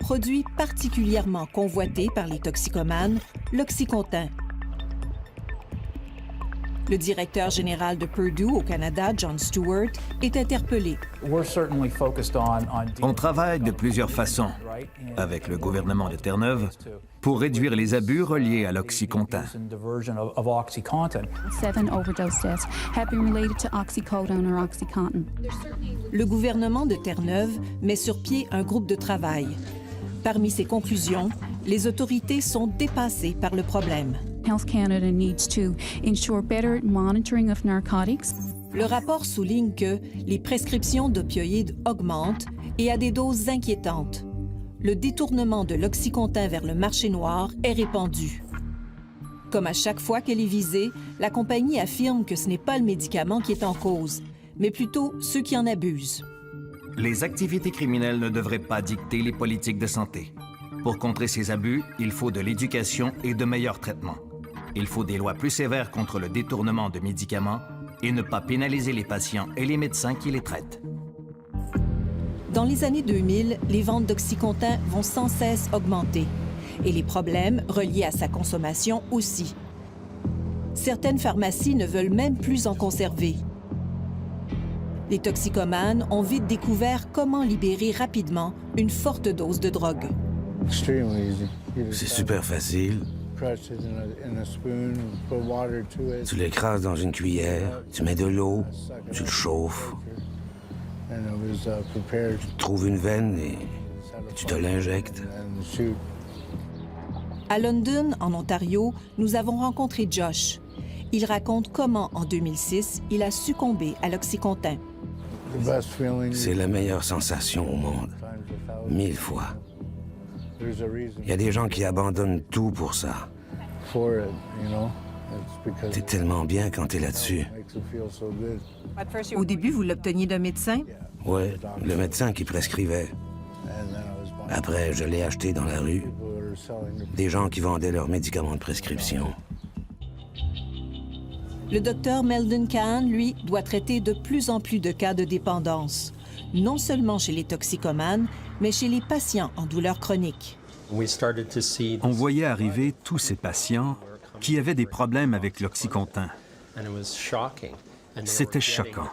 produit particulièrement convoité par les toxicomanes, l'Oxycontin. Le directeur général de Purdue au Canada, John Stewart, est interpellé. On travaille de plusieurs façons avec le gouvernement de Terre-Neuve pour réduire les abus reliés à l'Oxycontin. 7 overdose deaths have been related to oxycodone or OxyContin. Le gouvernement de Terre-Neuve met sur pied un groupe de travail. Parmi ses conclusions, les autorités sont dépassées par le problème. Health Canada needs to ensure better monitoring of narcotics. Le rapport souligne que les prescriptions d'opioïdes augmentent et à des doses inquiétantes. Le détournement de l'Oxycontin vers le marché noir est répandu. Comme à chaque fois qu'elle est visée, la compagnie affirme que ce n'est pas le médicament qui est en cause, mais plutôt ceux qui en abusent. Les activités criminelles ne devraient pas dicter les politiques de santé. Pour contrer ces abus, il faut de l'éducation et de meilleurs traitements. Il faut des lois plus sévères contre le détournement de médicaments et ne pas pénaliser les patients et les médecins qui les traitent. Dans les années 2000, les ventes d'Oxycontin vont sans cesse augmenter et les problèmes reliés à sa consommation aussi. Certaines pharmacies ne veulent même plus en conserver. Les toxicomanes ont vite découvert comment libérer rapidement une forte dose de drogue. C'est super facile. Tu l'écrases dans une cuillère, tu mets de l'eau, tu le chauffes. Tu trouves une veine et tu te l'injectes. À London, en Ontario, nous avons rencontré Josh. Il raconte comment, en 2006, il a succombé à l'Oxycontin. C'est la meilleure sensation au monde. 1000 fois. Il y a des gens qui abandonnent tout pour ça. T'es tellement bien quand t'es là-dessus. Au début, vous l'obteniez d'un médecin? Ouais, le médecin qui prescrivait. Après, je l'ai acheté dans la rue. Des gens qui vendaient leurs médicaments de prescription. Le docteur Meldon Cahan, lui, doit traiter de plus en plus de cas de dépendance, non seulement chez les toxicomanes, mais chez les patients en douleur chronique. On voyait arriver tous ces patients qui avaient des problèmes avec l'Oxycontin. C'était choquant.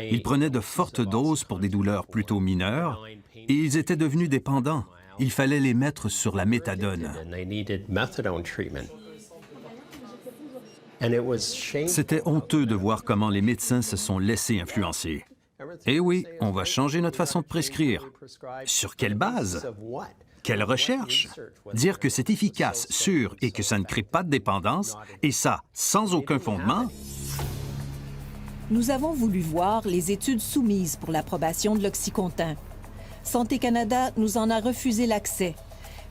Ils prenaient de fortes doses pour des douleurs plutôt mineures et ils étaient devenus dépendants. Il fallait les mettre sur la méthadone. C'était honteux de voir comment les médecins se sont laissés influencer. Eh oui, on va changer notre façon de prescrire. Sur quelle base? Quelle recherche? Dire que c'est efficace, sûr et que ça ne crée pas de dépendance, et ça, sans aucun fondement? Nous avons voulu voir les études soumises pour l'approbation de l'Oxycontin. Santé Canada nous en a refusé l'accès,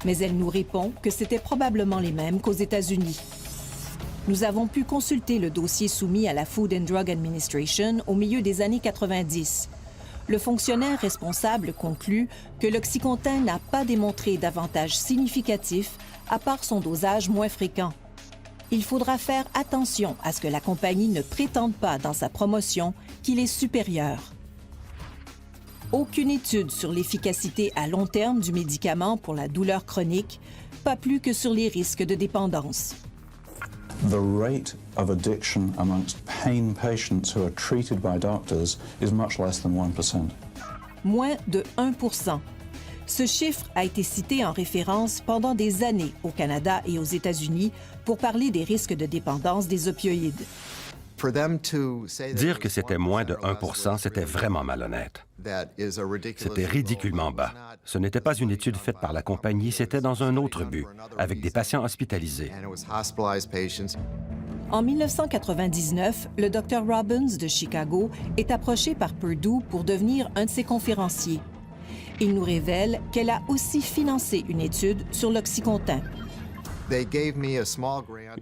mais elle nous répond que c'était probablement les mêmes qu'aux États-Unis. Nous avons pu consulter le dossier soumis à la Food and Drug Administration au milieu des années 90. Le fonctionnaire responsable conclut que l'Oxycontin n'a pas démontré d'avantages significatifs à part son dosage moins fréquent. Il faudra faire attention à ce que la compagnie ne prétende pas dans sa promotion qu'il est supérieur. Aucune étude sur l'efficacité à long terme du médicament pour la douleur chronique, pas plus que sur les risques de dépendance. The rate of addiction amongst pain patients who are treated by doctors is much less than 1%. Moins de 1%. Ce chiffre a été cité en référence pendant des années au Canada et aux États-Unis pour parler des risques de dépendance des opioïdes. Dire que c'était moins de 1 %, c'était vraiment malhonnête. C'était ridiculement bas. Ce n'était pas une étude faite par la compagnie, c'était dans un autre but, avec des patients hospitalisés. En 1999, le Dr Robbins de Chicago est approché par Purdue pour devenir un de ses conférenciers. Il nous révèle qu'elle a aussi financé une étude sur l'Oxycontin.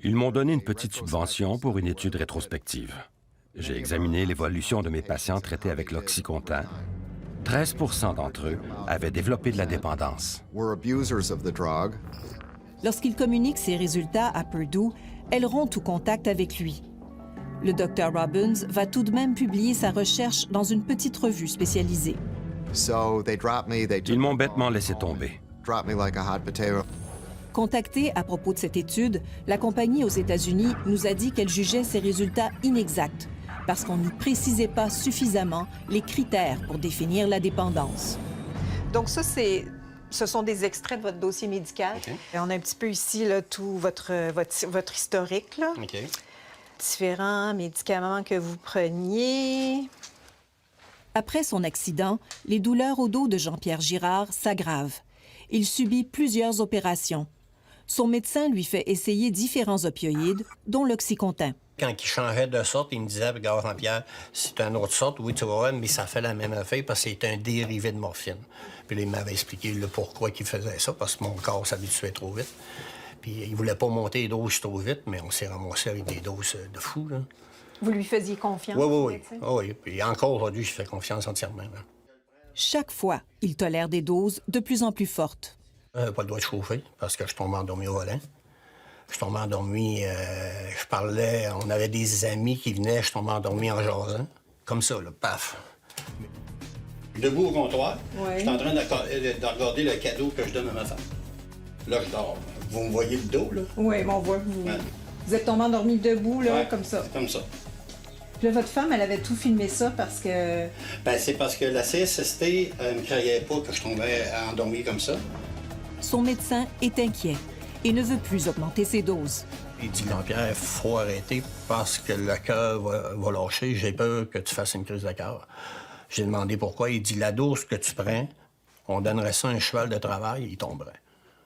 Ils m'ont donné une petite subvention pour une étude rétrospective. J'ai examiné l'évolution de mes patients traités avec l'Oxycontin. 13 % d'entre eux avaient développé de la dépendance. Lorsqu'il communique ses résultats à Purdue, elle rompt tout contact avec lui. Le Dr Robbins va tout de même publier sa recherche dans une petite revue spécialisée. Ils m'ont bêtement laissé tomber. Drop me like a hot potato. Contactée à propos de cette étude, la compagnie aux États-Unis nous a dit qu'elle jugeait ces résultats inexacts parce qu'on n'y précisait pas suffisamment les critères pour définir la dépendance. Donc ça, ce sont des extraits de votre dossier médical. Okay. On a un petit peu ici là, tout votre historique. Là. Okay. Différents médicaments que vous preniez. Après son accident, les douleurs au dos de Jean-Pierre Girard s'aggravent. Il subit plusieurs opérations. Son médecin lui fait essayer différents opioïdes, dont l'Oxycontin. Quand il changeait de sorte, il me disait, regarde Jean-Pierre, c'est une autre sorte, oui, tu vois, mais ça fait la même affaire parce que c'est un dérivé de morphine. Puis là, il m'avait expliqué le pourquoi il faisait ça, parce que mon corps s'habituait trop vite. Puis il voulait pas monter les doses trop vite, mais on s'est ramassé avec des doses de fou, là. Vous lui faisiez confiance? Oui. Oui. Puis encore aujourd'hui, je fais confiance entièrement. Là. Chaque fois, il tolère des doses de plus en plus fortes. Pas le droit de chauffer parce que je tombais endormi au volant. Je tombais endormi, je parlais, on avait des amis qui venaient, je tombais endormi en jasant. Comme ça, là, paf. Debout au comptoir, je suis en train de regarder le cadeau que je donne à ma femme. Là, je dors. Vous me voyez le dos, là? Oui, on voit. Vous êtes tombé endormi debout, là, ouais, comme ça. Comme ça. Puis là, votre femme, elle avait tout filmé ça parce que... Bien, c'est parce que la CSST ne croyait pas que je tombais endormi comme ça. Son médecin est inquiet et ne veut plus augmenter ses doses. Il dit, Jean-Pierre, il faut arrêter parce que le cœur va lâcher. J'ai peur que tu fasses une crise de cœur. J'ai demandé pourquoi. Il dit, la dose que tu prends, on donnerait ça à un cheval de travail, il tomberait.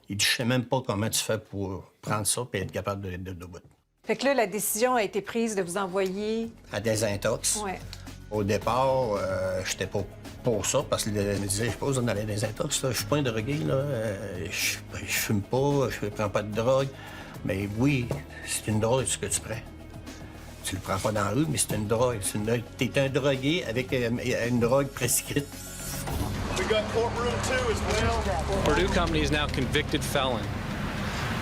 Il dit, je sais même pas comment tu fais pour prendre ça et être capable d'être debout. Fait que là, la décision a été prise de vous envoyer... À désintox. Ouais. Au départ, j'étais pas pour ça, parce qu'il me disait, je sais pas, vous en allez à désintox, là. Je suis pas un drogué, là. Je fume pas, je prends pas de drogue. Mais oui, c'est une drogue, ce que tu prends. Tu le prends pas dans la rue, mais c'est une drogue. T'es un drogué avec une drogue prescrite. Purdue Company is now convicted felon.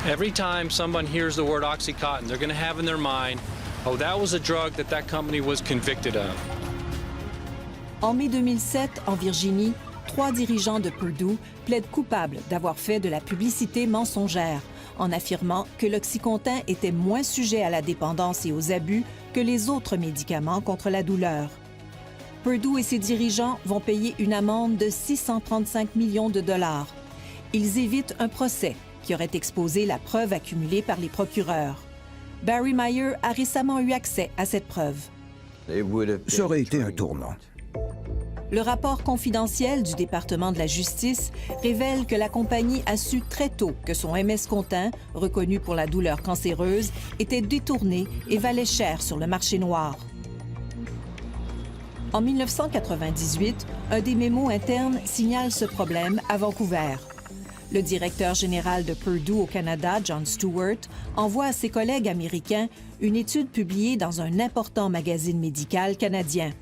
Every time someone hears the word Oxycontin, they're going to have in their mind, oh, that was a drug that company was convicted of. En mai 2007, en Virginie, 3 dirigeants de Purdue plaident coupables d'avoir fait de la publicité mensongère, en affirmant que l'Oxycontin était moins sujet à la dépendance et aux abus que les autres médicaments contre la douleur. Purdue et ses dirigeants vont payer une amende de 635 millions de dollars. Ils évitent un procès qui aurait exposé la preuve accumulée par les procureurs. Barry Meyer a récemment eu accès à cette preuve. Ça aurait été un tournant. Le rapport confidentiel du département de la justice révèle que la compagnie a su très tôt que son MS-Contin, reconnu pour la douleur cancéreuse, était détourné et valait cher sur le marché noir. En 1998, un des mémos internes signale ce problème à Vancouver. Le directeur général de Purdue au Canada, John Stewart, envoie à ses collègues américains une étude publiée dans un important magazine médical canadien.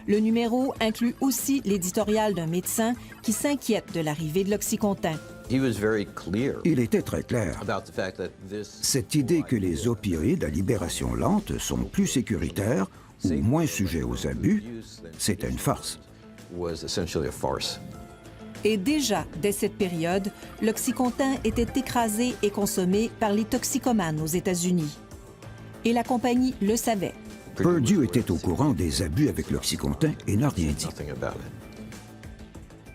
Le numéro inclut aussi l'éditorial d'un médecin qui s'inquiète de l'arrivée de l'Oxycontin. Il était très clair. Cette idée que les opioïdes à libération lente sont plus sécuritaires ou moins sujets aux abus, c'était une farce. Et déjà, dès cette période, l'Oxycontin était écrasé et consommé par les toxicomanes aux États-Unis. Et la compagnie le savait. Purdue était au courant des abus avec l'Oxycontin et n'a rien dit.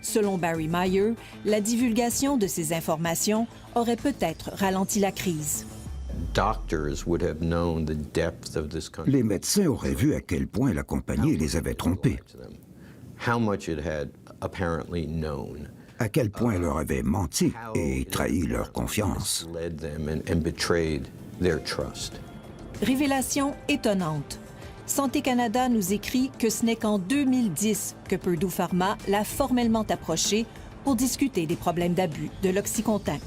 Selon Barry Meyer, la divulgation de ces informations aurait peut-être ralenti la crise. Les médecins auraient vu à quel point la compagnie les avait trompés. À quel point elle leur avait menti et trahi leur confiance. Révélation étonnante. Santé Canada nous écrit que ce n'est qu'en 2010 que Purdue Pharma l'a formellement approché pour discuter des problèmes d'abus de l'Oxycontin.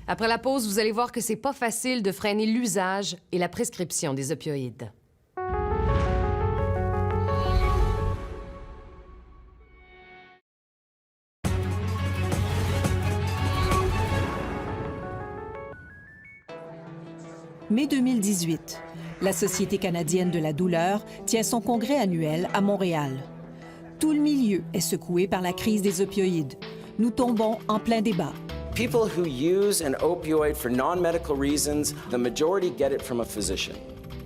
Après la pause, vous allez voir que c'est pas facile de freiner l'usage et la prescription des opioïdes. Mai 2018, la Société canadienne de la douleur tient son congrès annuel à Montréal. Tout le milieu est secoué par la crise des opioïdes. Nous tombons en plein débat. People who use an opioid for non-medical reasons, the majority get it from a physician.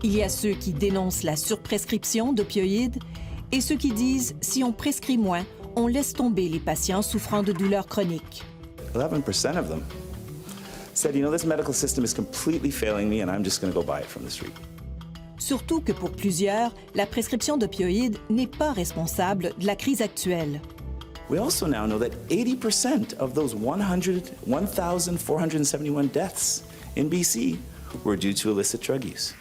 Il y a ceux qui dénoncent la surprescription d'opioïdes et ceux qui disent si on prescrit moins, on laisse tomber les patients souffrant de douleurs chroniques. 11% of them said, you know, this medical system is completely failing me and I'm just going to go buy it from the street. Surtout que pour plusieurs, la prescription d'opioïdes n'est pas responsable de la crise actuelle. We also now know that 80% of those 1,471 deaths in BC were due to illicit drug use.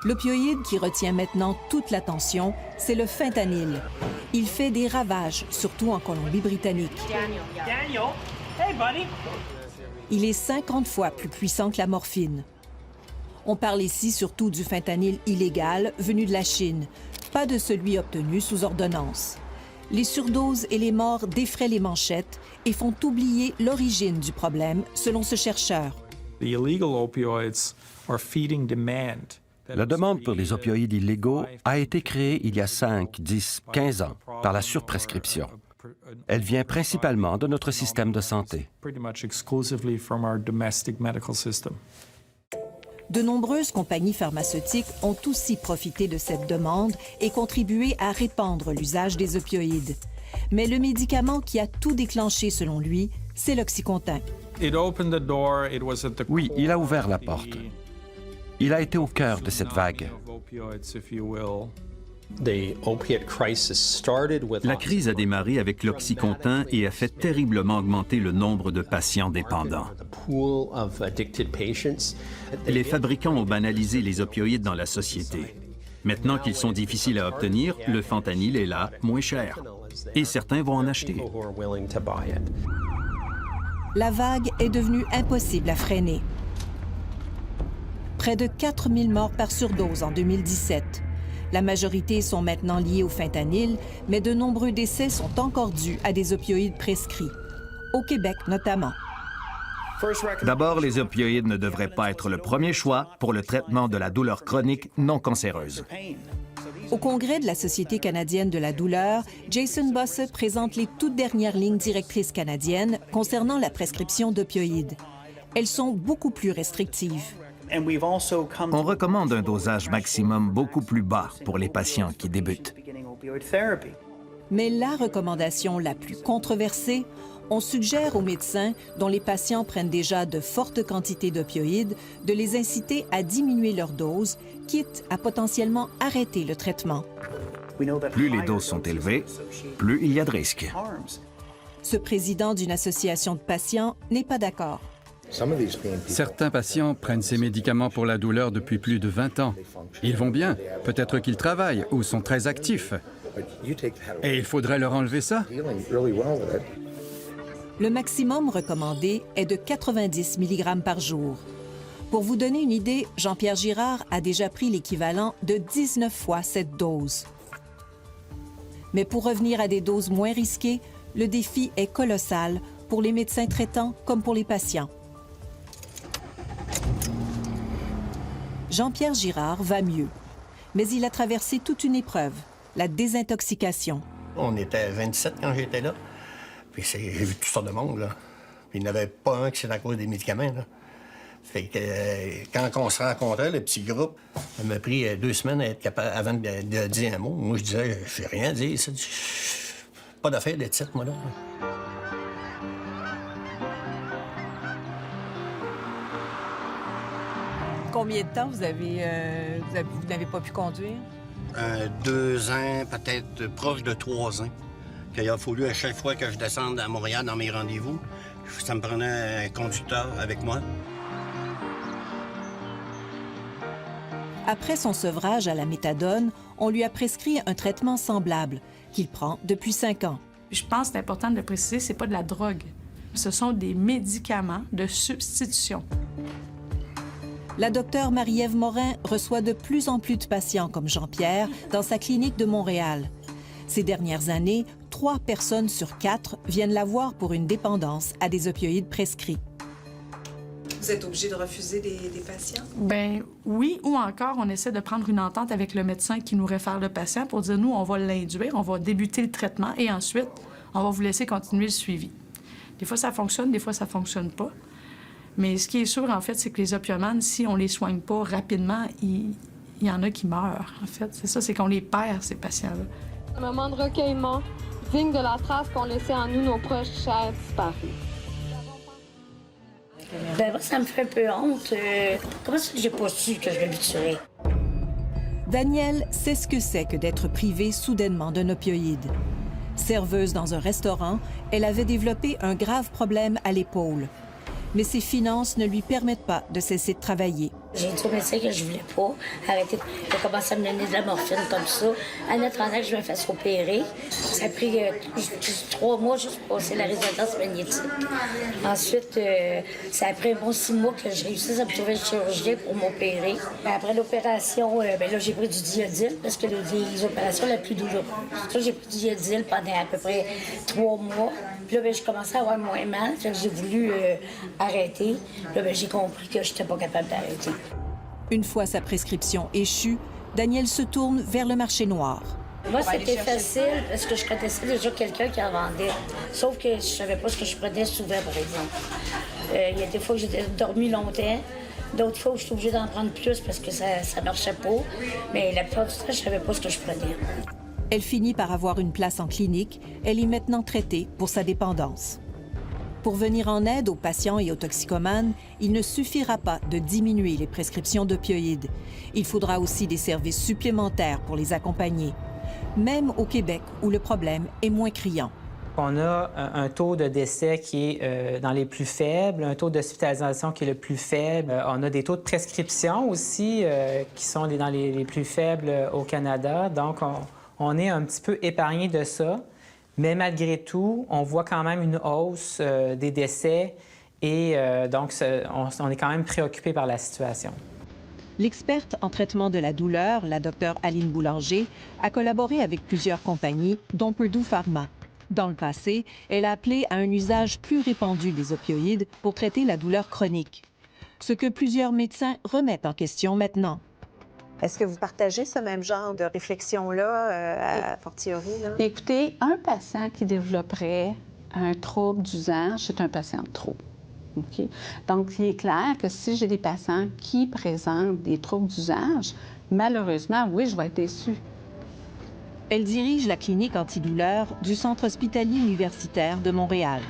L'opioïde qui retient maintenant toute l'attention, c'est le fentanyl. Il fait des ravages, surtout en Colombie-Britannique. Daniel, hey buddy. Il est 50 fois plus puissant que la morphine. On parle ici surtout du fentanyl illégal venu de la Chine, pas de celui obtenu sous ordonnance. Les surdoses et les morts défraient les manchettes et font oublier l'origine du problème, selon ce chercheur. La demande pour les opioïdes illégaux a été créée il y a 5, 10, 15 ans par la surprescription. Elle vient principalement de notre système de santé. De nombreuses compagnies pharmaceutiques ont aussi profité de cette demande et contribué à répandre l'usage des opioïdes. Mais le médicament qui a tout déclenché, selon lui, c'est l'Oxycontin. Oui, il a ouvert la porte. Il a été au cœur de cette vague. La crise a démarré avec l'Oxycontin et a fait terriblement augmenter le nombre de patients dépendants. Les fabricants ont banalisé les opioïdes dans la société. Maintenant qu'ils sont difficiles à obtenir, le fentanyl est là, moins cher. Et certains vont en acheter. La vague est devenue impossible à freiner. Près de 4000 morts par surdose en 2017. La majorité sont maintenant liées au fentanyl, mais de nombreux décès sont encore dus à des opioïdes prescrits. Au Québec notamment. D'abord, les opioïdes ne devraient pas être le premier choix pour le traitement de la douleur chronique non cancéreuse. Au congrès de la Société canadienne de la douleur, Jason Bosse présente les toutes dernières lignes directrices canadiennes concernant la prescription d'opioïdes. Elles sont beaucoup plus restrictives. On recommande un dosage maximum beaucoup plus bas pour les patients qui débutent. Mais la recommandation la plus controversée, on suggère aux médecins dont les patients prennent déjà de fortes quantités d'opioïdes de les inciter à diminuer leur dose, quitte à potentiellement arrêter le traitement. Plus les doses sont élevées, plus il y a de risques. Ce président d'une association de patients n'est pas d'accord. Certains patients prennent ces médicaments pour la douleur depuis plus de 20 ans. Ils vont bien, peut-être qu'ils travaillent ou sont très actifs. Et il faudrait leur enlever ça. Le maximum recommandé est de 90 mg par jour. Pour vous donner une idée, Jean-Pierre Girard a déjà pris l'équivalent de 19 fois cette dose. Mais pour revenir à des doses moins risquées, le défi est colossal pour les médecins traitants comme pour les patients. Jean-Pierre Girard va mieux, mais il a traversé toute une épreuve, la désintoxication. On était 27 quand j'étais là, puis j'ai vu toutes sortes de monde, là. Puis il n'y en avait pas un qui c'est à cause des médicaments, là. Fait que quand on se rencontrait, le petit groupe, ça m'a pris 2 semaines à être capable, avant de dire un mot. Moi, je disais, je n'ai rien à dire, ça. Pas d'affaire d'être titre, moi, là. Combien de temps vous n'avez pas pu conduire? 2 ans, peut-être proche de 3 ans. Il a fallu à chaque fois que je descende à Montréal dans mes rendez-vous, ça me prenait un conducteur avec moi. Après son sevrage à la méthadone, on lui a prescrit un traitement semblable qu'il prend depuis 5 ans. Je pense que c'est important de le préciser, c'est pas de la drogue. Ce sont des médicaments de substitution. La docteure Marie-Ève Morin reçoit de plus en plus de patients comme Jean-Pierre dans sa clinique de Montréal. Ces dernières années, 3 personnes sur 4 viennent la voir pour une dépendance à des opioïdes prescrits. Vous êtes obligé de refuser des patients? Ben oui, ou encore, on essaie de prendre une entente avec le médecin qui nous réfère le patient pour dire, nous, on va l'induire, on va débuter le traitement et ensuite, on va vous laisser continuer le suivi. Des fois, ça fonctionne, des fois, ça fonctionne pas. Mais ce qui est sûr, en fait, c'est que les opiomanes, si on les soigne pas rapidement, il y en a qui meurent, en fait. C'est ça, c'est qu'on les perd, ces patients-là. Un moment de recueillement, digne de la trace qu'ont laissé en nous nos proches chers disparus. Ben, moi, ça me fait un peu honte. Comment ça que j'ai pas su que je l'habituerais? Danielle sait ce que c'est que d'être privée soudainement d'un opioïde. Serveuse dans un restaurant, elle avait développé un grave problème à l'épaule. Mais ses finances ne lui permettent pas de cesser de travailler. J'ai dit au médecin que je voulais pas arrêter. Il a commencé à me donner de la morphine comme ça. En attendant que je me fasse opérer, ça a pris 3 mois juste pour passer la résonance magnétique. Ensuite, ça a pris un bon 6 mois que je réussisse à me trouver le chirurgien pour m'opérer. Après l'opération, ben là, j'ai pris du diodyle parce que les opérations les plus douloureuses. Ça, j'ai pris du diodyle pendant à peu près 3 mois. Puis là, ben, je commençais à avoir moins mal. Fait que j'ai voulu arrêter. Là, ben, j'ai compris que je n'étais pas capable d'arrêter. Une fois sa prescription échue, Danielle se tourne vers le marché noir. Moi, c'était facile parce que je connaissais déjà quelqu'un qui en vendait. Sauf que je savais pas ce que je prenais souvent, par exemple. Il y a des fois que j'ai dormi longtemps. D'autres fois où je suis obligée d'en prendre plus parce que ça marchait pas. Mais la plupart du temps, je savais pas ce que je prenais. Elle finit par avoir une place en clinique. Elle est maintenant traitée pour sa dépendance. Pour venir en aide aux patients et aux toxicomanes, il ne suffira pas de diminuer les prescriptions d'opioïdes. Il faudra aussi des services supplémentaires pour les accompagner, même au Québec où le problème est moins criant. On a un taux de décès qui est dans les plus faibles, un taux d'hospitalisation qui est le plus faible. On a des taux de prescription aussi qui sont dans les plus faibles au Canada. Donc, on est un petit peu épargné de ça. Mais malgré tout, on voit quand même une hausse des décès et donc on est quand même préoccupé par la situation. L'experte en traitement de la douleur, la Dr Aline Boulanger, a collaboré avec plusieurs compagnies, dont Purdue Pharma. Dans le passé, elle a appelé à un usage plus répandu des opioïdes pour traiter la douleur chronique, ce que plusieurs médecins remettent en question maintenant. Est-ce que vous partagez ce même genre de réflexion-là, a fortiori? Là? Écoutez, un patient qui développerait un trouble d'usage, c'est un patient de trop. Okay? Donc, il est clair que si j'ai des patients qui présentent des troubles d'usage, malheureusement, oui, je vais être déçue. Elle dirige la clinique antidouleur du Centre hospitalier universitaire de Montréal.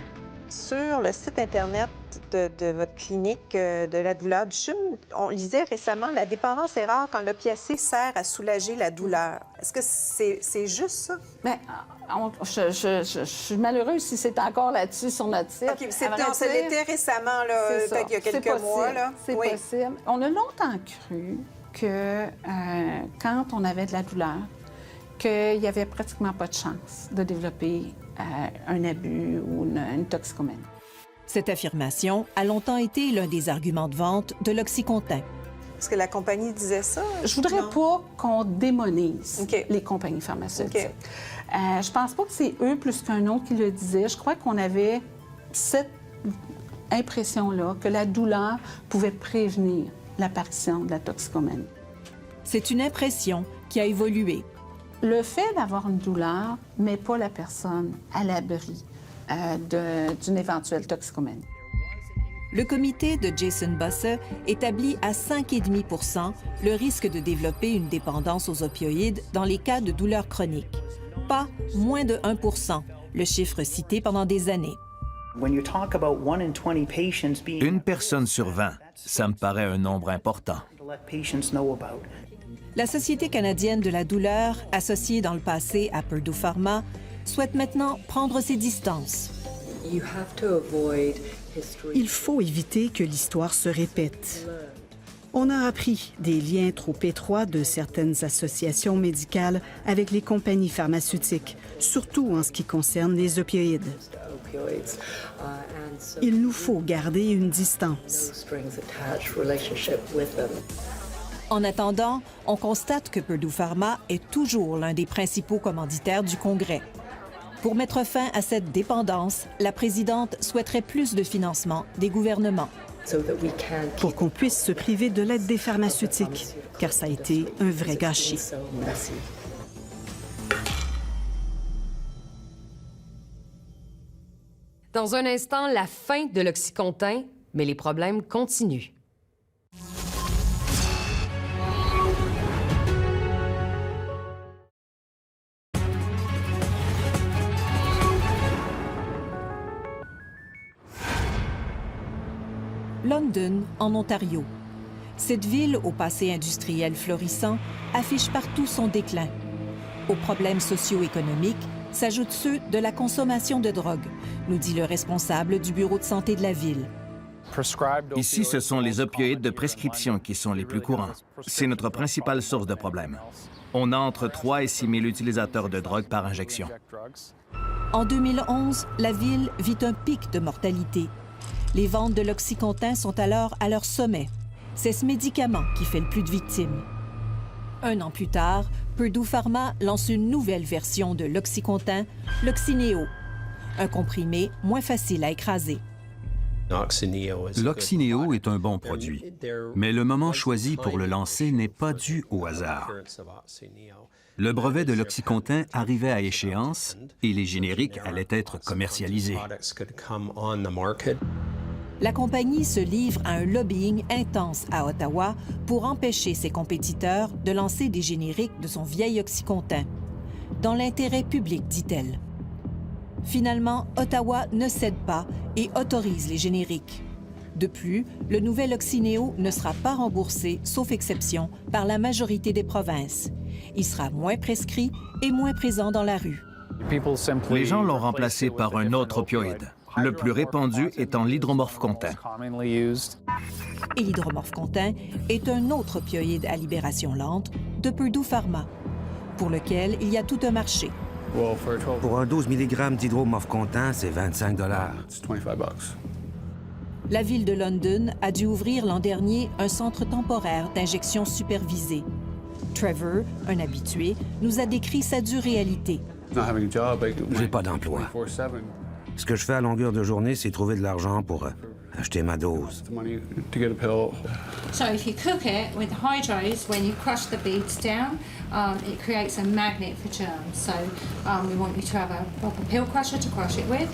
Sur le site Internet de votre clinique de la douleur du CHUM, on lisait récemment « La dépendance est rare quand l'opiacé sert à soulager la douleur ». Est-ce que c'est juste ça? Bien, je suis malheureuse si c'est encore là-dessus sur notre site. OK, ça l'était récemment, peut-être il y a quelques mois. C'est possible. On a longtemps cru que quand on avait de la douleur, qu'il n'y avait pratiquement pas de chance de développer un abus ou une toxicomanie. Cette affirmation a longtemps été l'un des arguments de vente de l'Oxycontin. Est-ce que la compagnie disait ça? Je voudrais pas qu'on démonise les compagnies pharmaceutiques. Je pense pas que c'est eux plus qu'un autre qui le disait. Je crois qu'on avait cette impression-là que la douleur pouvait prévenir l'apparition de la toxicomanie. C'est une impression qui a évolué. Le fait d'avoir une douleur ne met pas la personne à l'abri d'une éventuelle toxicomanie. Le comité de Jason Busse établit à 5,5 % le risque de développer une dépendance aux opioïdes dans les cas de douleurs chroniques. Pas moins de 1 %, le chiffre cité pendant des années. Une personne sur 20, ça me paraît un nombre important. La Société canadienne de la douleur, associée dans le passé à Purdue Pharma, souhaite maintenant prendre ses distances. Il faut éviter que l'histoire se répète. On a appris des liens trop étroits de certaines associations médicales avec les compagnies pharmaceutiques, surtout en ce qui concerne les opioïdes. Il nous faut garder une distance. En attendant, on constate que Purdue Pharma est toujours l'un des principaux commanditaires du Congrès. Pour mettre fin à cette dépendance, la présidente souhaiterait plus de financement des gouvernements. pour qu'on puisse se priver de l'aide des pharmaceutiques, car ça a été un vrai gâchis. Dans un instant, la fin de l'Oxycontin, mais les problèmes continuent. London, en Ontario. Cette ville, au passé industriel florissant, affiche partout son déclin. Aux problèmes socio-économiques s'ajoutent ceux de la consommation de drogue, nous dit le responsable du bureau de santé de la ville. Ici, ce sont les opioïdes de prescription qui sont les plus courants. C'est notre principale source de problème. On a entre 3 et 6 000 utilisateurs de drogue par injection. En 2011, la ville vit un pic de mortalité. Les ventes de l'Oxycontin sont alors à leur sommet. C'est ce médicament qui fait le plus de victimes. 1 an plus tard, Purdue Pharma lance une nouvelle version de l'Oxycontin, l'Oxyneo, un comprimé moins facile à écraser. L'Oxyneo est un bon produit, mais le moment choisi pour le lancer n'est pas dû au hasard. Le brevet de l'Oxycontin arrivait à échéance et les génériques allaient être commercialisés. La compagnie se livre à un lobbying intense à Ottawa pour empêcher ses compétiteurs de lancer des génériques de son vieil Oxycontin. Dans l'intérêt public, dit-elle. Finalement, Ottawa ne cède pas et autorise les génériques. De plus, le nouvel Oxyneo ne sera pas remboursé, sauf exception, par la majorité des provinces. Il sera moins prescrit et moins présent dans la rue. Les gens l'ont remplacé par un autre opioïde, le plus répandu étant l'hydromorphe-contin. Et l'hydromorphe-contin est un autre opioïde à libération lente de Purdue Pharma, pour lequel il y a tout un marché. Pour un 12 mg d'hydromorphe-contin, c'est 25 $. La ville de London a dû ouvrir l'an dernier un centre temporaire d'injection supervisée. Trevor, un habitué, nous a décrit sa dure réalité. J'ai pas d'emploi. Ce que je fais à longueur de journée, c'est trouver de l'argent pour acheter ma dose. So if you cook it with hydros, when you crush the beads down, it creates a magnet for germs. So we want you to have a proper pill crusher to crush it with.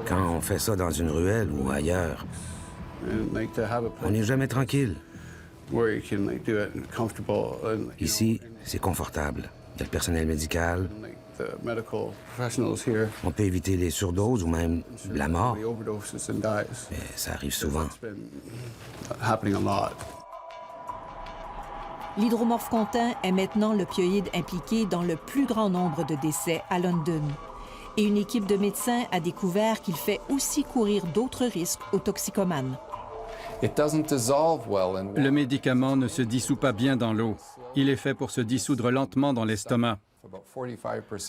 Quand on fait ça dans une ruelle ou ailleurs, on n'est jamais tranquille. Ici, c'est confortable. Il y a le personnel médical. On peut éviter les surdoses ou même la mort. Mais ça arrive souvent. L'hydromorphe-contin est maintenant l'opioïde impliqué dans le plus grand nombre de décès à London. Et une équipe de médecins a découvert qu'il fait aussi courir d'autres risques aux toxicomanes. Le médicament ne se dissout pas bien dans l'eau. Il est fait pour se dissoudre lentement dans l'estomac.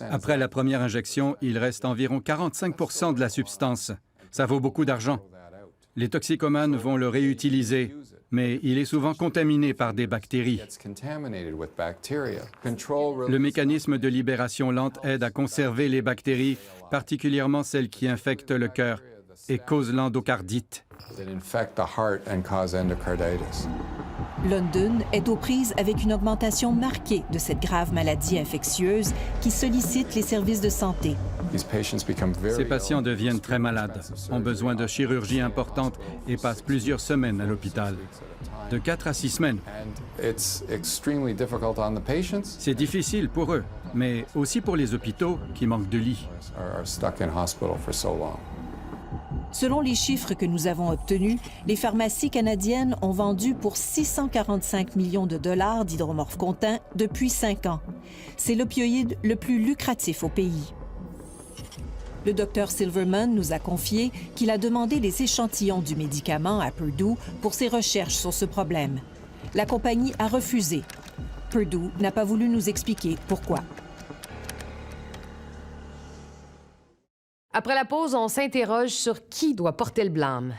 Après la première injection, il reste environ 45 % de la substance. Ça vaut beaucoup d'argent. Les toxicomanes vont le réutiliser, mais il est souvent contaminé par des bactéries. Le mécanisme de libération lente aide à conserver les bactéries, particulièrement celles qui infectent le cœur et causent l'endocardite. London est aux prises avec une augmentation marquée de cette grave maladie infectieuse qui sollicite les services de santé. Ces patients deviennent très malades, ont besoin de chirurgie importante et passent plusieurs semaines à l'hôpital. De 4 à 6 semaines. C'est difficile pour eux, mais aussi pour les hôpitaux qui manquent de lits. Selon les chiffres que nous avons obtenus, les pharmacies canadiennes ont vendu pour 645 millions de dollars d'hydromorphe-contin depuis 5 ans. C'est l'opioïde le plus lucratif au pays. Le Dr Silverman nous a confié qu'il a demandé des échantillons du médicament à Purdue pour ses recherches sur ce problème. La compagnie a refusé. Purdue n'a pas voulu nous expliquer pourquoi. Après la pause, on s'interroge sur qui doit porter le blâme.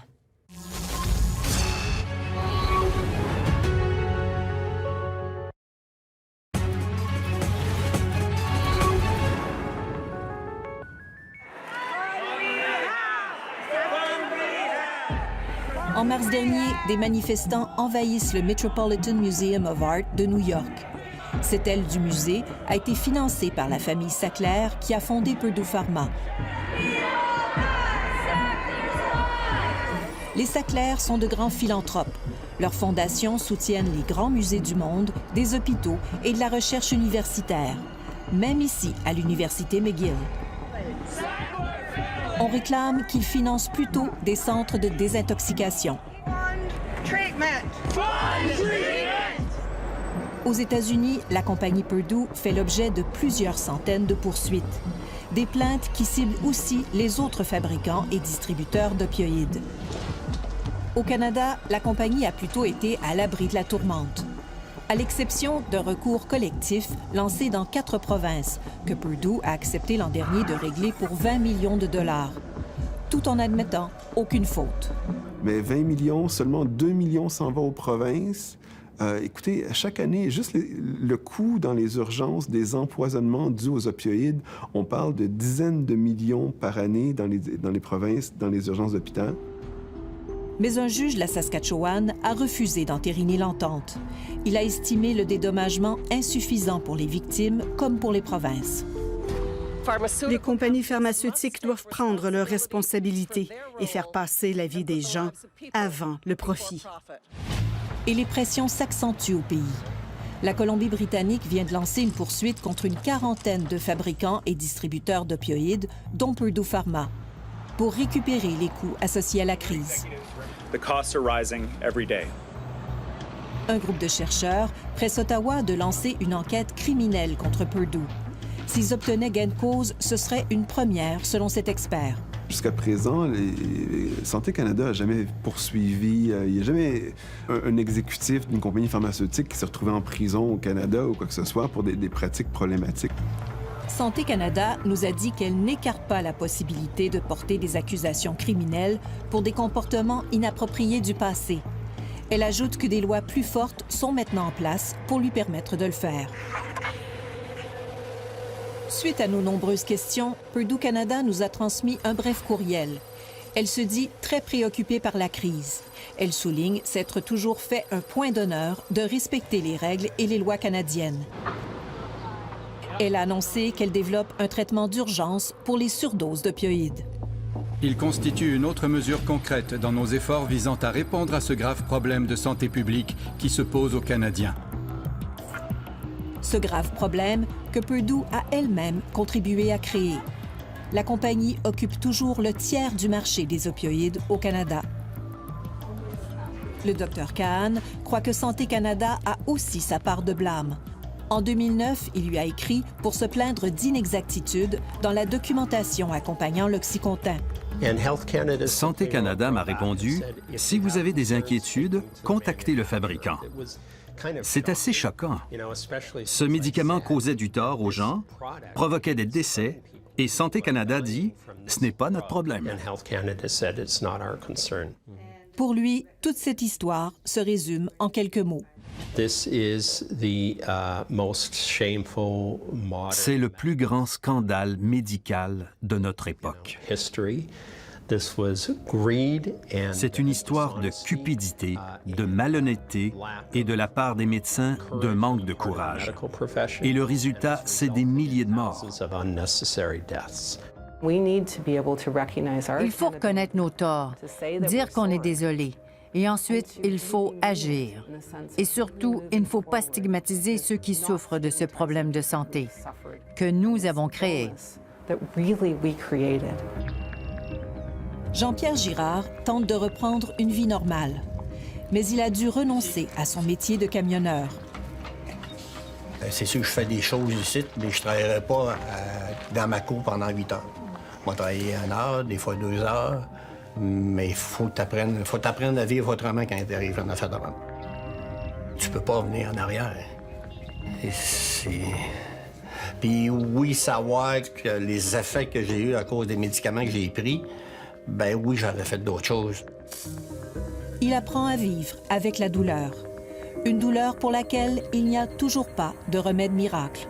En mars dernier, des manifestants envahissent le Metropolitan Museum of Art de New York. Cette aile du musée a été financée par la famille Sackler qui a fondé Purdue Pharma. Les Sackler sont de grands philanthropes. Leurs fondations soutiennent les grands musées du monde, des hôpitaux et de la recherche universitaire, même ici à l'Université McGill. On réclame qu'ils financent plutôt des centres de désintoxication. Aux États-Unis, la compagnie Purdue fait l'objet de plusieurs centaines de poursuites. Des plaintes qui ciblent aussi les autres fabricants et distributeurs d'opioïdes. Au Canada, la compagnie a plutôt été à l'abri de la tourmente, à l'exception d'un recours collectif lancé dans 4 provinces que Purdue a accepté l'an dernier de régler pour 20 millions de dollars, tout en admettant aucune faute. Mais 20 millions, seulement 2 millions s'en va aux provinces. Écoutez, chaque année, juste le coût dans les urgences des empoisonnements dus aux opioïdes, on parle de dizaines de millions par année dans les provinces, dans les urgences d'hôpital. Mais un juge de la Saskatchewan a refusé d'entériner l'entente. Il a estimé le dédommagement insuffisant pour les victimes comme pour les provinces. Les compagnies pharmaceutiques doivent prendre leurs responsabilités et faire passer la vie des gens avant le profit. Et les pressions s'accentuent au pays. La Colombie-Britannique vient de lancer une poursuite contre une quarantaine de fabricants et distributeurs d'opioïdes, dont Purdue Pharma, pour récupérer les coûts associés à la crise. Un groupe de chercheurs presse Ottawa de lancer une enquête criminelle contre Purdue. S'ils obtenaient gain de cause, ce serait une première, selon cet expert. Jusqu'à présent, Santé Canada n'a jamais poursuivi, il n'y a jamais un exécutif d'une compagnie pharmaceutique qui s'est retrouvé en prison au Canada ou quoi que ce soit pour des pratiques problématiques. Santé Canada nous a dit qu'elle n'écarte pas la possibilité de porter des accusations criminelles pour des comportements inappropriés du passé. Elle ajoute que des lois plus fortes sont maintenant en place pour lui permettre de le faire. Suite à nos nombreuses questions, Purdue Canada nous a transmis un bref courriel. Elle se dit très préoccupée par la crise. Elle souligne s'être toujours fait un point d'honneur de respecter les règles et les lois canadiennes. Elle a annoncé qu'elle développe un traitement d'urgence pour les surdoses d'opioïdes. Il constitue une autre mesure concrète dans nos efforts visant à répondre à ce grave problème de santé publique qui se pose aux Canadiens. Ce grave problème que Purdue a elle-même contribué à créer. La compagnie occupe toujours le tiers du marché des opioïdes au Canada. Le Dr Kahan croit que Santé Canada a aussi sa part de blâme. En 2009, il lui a écrit pour se plaindre d'inexactitudes dans la documentation accompagnant l'Oxycontin. Santé Canada m'a répondu « Si vous avez des inquiétudes, contactez le fabricant ». C'est assez choquant. Ce médicament causait du tort aux gens, provoquait des décès, et Santé Canada dit « Ce n'est pas notre problème ». Pour lui, toute cette histoire se résume en quelques mots. C'est le plus grand scandale médical de notre époque. C'est une histoire de cupidité, de malhonnêteté et de la part des médecins d'un manque de courage. Et le résultat, c'est des milliers de morts. Il faut reconnaître nos torts, dire qu'on est désolé. Et ensuite, il faut agir. Et surtout, il ne faut pas stigmatiser ceux qui souffrent de ce problème de santé que nous avons créé. Jean-Pierre Girard tente de reprendre une vie normale, mais il a dû renoncer à son métier de camionneur. C'est sûr que je fais des choses ici, mais je ne travaillerai pas dans ma cour pendant 8 heures. Je vais travailler 1 heure, des fois 2 heures, mais il faut t'apprendre à vivre autrement quand tu arrives en affaire de vente. Tu peux pas revenir en arrière. Puis oui, savoir que les effets que j'ai eus à cause des médicaments que j'ai pris, ben oui, j'aurais fait d'autres choses. Il apprend à vivre avec la douleur. Une douleur pour laquelle il n'y a toujours pas de remède miracle.